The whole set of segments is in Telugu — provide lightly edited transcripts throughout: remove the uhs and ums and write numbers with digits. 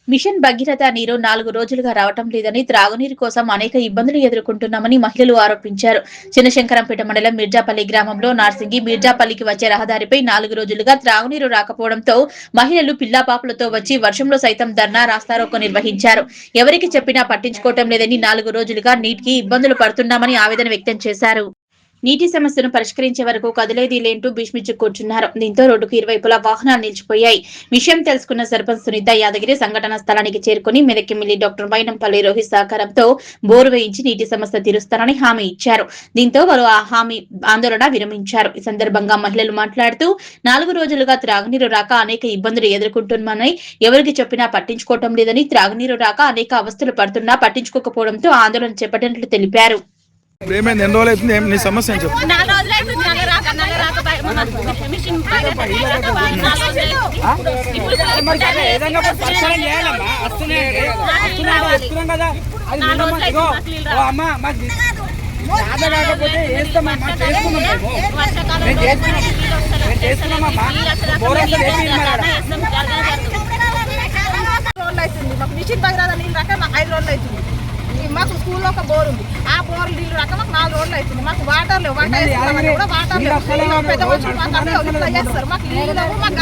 మిషన్ భగీరథ నీరు 4 రోజులుగా రావటం లేదని, త్రాగునీరు కోసం అనేక ఇబ్బందులు ఎదుర్కొంటున్నామని మహిళలు ఆరోపించారు. చినశంకరంపేట మండలం మిర్జాపల్లి గ్రామంలో నార్సింగి మిర్జాపల్లికి వచ్చే రహదారిపై 4 రోజులుగా త్రాగునీరు రాకపోవడంతో మహిళలు పిల్లాపాపులతో వచ్చి వర్షంలో సైతం ధర్నా రాస్తారోకో నిర్వహించారు. ఎవరికి చెప్పినా పట్టించుకోవటం లేదని 4 రోజులుగా నీటికి ఇబ్బందులు పడుతున్నామని ఆవేదన వ్యక్తం చేశారు. నీటి సమస్యను పరిష్కరించే వరకు కదిలేది లేంటూ భీష్మించి కూర్చున్నారు. దీంతో రోడ్డుకు ఇరువైపులా వాహనాలు నిలిచిపోయాయి. విషయం తెలుసుకున్న సర్పంచ్ సునీత యాదగిరి సంఘటన స్థలానికి చేరుకుని మెదక్ ఎమ్మెల్యే డాక్టర్ వైనంపల్లి రోహిత్ సహకారంతో బోరు వేయించి నీటి సమస్య తీరుస్తారని హామీ ఇచ్చారు. దీంతో వారు ఆ హామీ ఆందోళన విరమించారు. ఈ సందర్భంగా మహిళలు మాట్లాడుతూ 4 రోజులుగా త్రాగునీరు రాక అనేక ఇబ్బందులు ఎదుర్కొంటున్నామని, ఎవరికి చెప్పినా పట్టించుకోవటం లేదని, త్రాగునీరు రాక అనేక అవస్థలు పడుతున్నా పట్టించుకోకపోవడంతో ఆందోళన చేపట్టినట్లు తెలిపారు. నీ సమస్య చెప్పు. మిషన్ భగీరథ నీళ్ళు రాక మాకు 5 రోజులు అవుతుంది. మాకు స్కూల్లో ఒక బోర్ ఉంది. ఆ బోర్ నీళ్ళు రాక మాకు 4 రోజులు అవుతుంది. మాకు వాటర్ లేవు. వంట వేసుకున్నామని కూడా వాటర్ లేవు. పెద్ద మనుషులు మాకు చేస్తారు. మాకు నీళ్ళు లేవు. మాకు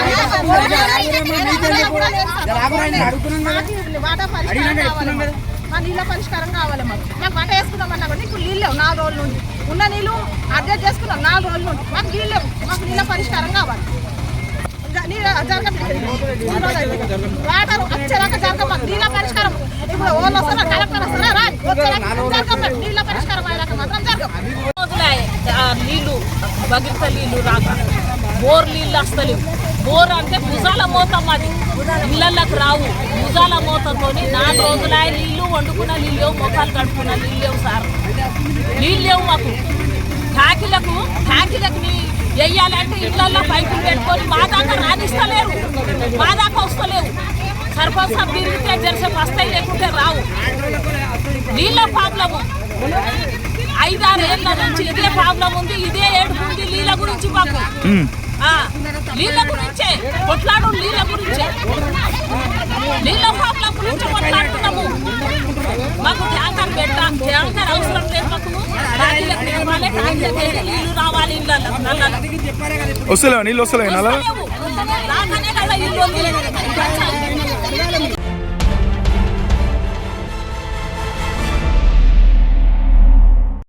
వాటర్ పరిష్కారం కావాలి. మా నీళ్ళ పరిష్కారం కావాలి. మాకు వంట వేసుకున్నామన్నా కూడా ఇప్పుడు నీళ్ళు లేవు. 4 రోజుల నుండి ఉన్న నీళ్ళు అడ్జస్ట్ చేసుకున్నాం. 4 రోజుల నుండి మాకు నీళ్ళు లేవు. మాకు నీళ్ళ పరిష్కారం కావాలి. వాటర్ వచ్చేదాకా జరగ మాకు నీళ్ళ పరిష్కారం. ఇప్పుడు వాళ్ళు వస్తారా, కలెక్టర్ వస్తారా, రాజు నీళ్ళ పరిష్కారం అయ్యాక మాత్రం జరగదు. నీళ్లు భగీరథ నీళ్లు రాక బోర్ నీళ్ళు వస్తలేవు. బోర్ అంటే భుజాల మోత మాది, ఇళ్లకు రావు. భుజాల మోతతో 4 రోజులు నీళ్లు వండుకున్న నీళ్ళు లేవు, మొక్కలు కడుక్కున్న నీళ్ళు లేవు సార్. నీళ్ళు లేవు మాకు. ట్యాంకులకు వెయ్యాలంటే ఇళ్లలో పైపులు పెట్టుకొని మా దాకా రానిస్తలేరు, మా దాకా వస్తలేవు. సర్పంచ్ సభ తిరిగితే జరసేపు వస్తాయి, లేకుంటే రావు. నీళ్ళ ప్రాబ్లము 5-6 ఏళ్ళ నుంచి ఇదే ప్రాబ్లం ఉంది. ఇదే ఏడుపు ఉంది నీళ్ళ గురించి మాకు. నీళ్ళ గురించే కొట్లాడు, నీళ్ళ గురించే, నీళ్ళ ప్రాబ్లం గురించి కొట్లాడుతున్నాము. మాకు ట్యాంకర్ ట్యాంకర్ అవసరం లేదు. మాకు నీళ్ళు రావాలి. నీళ్ళు వస్తలే రాకనే కదా ఇల్లు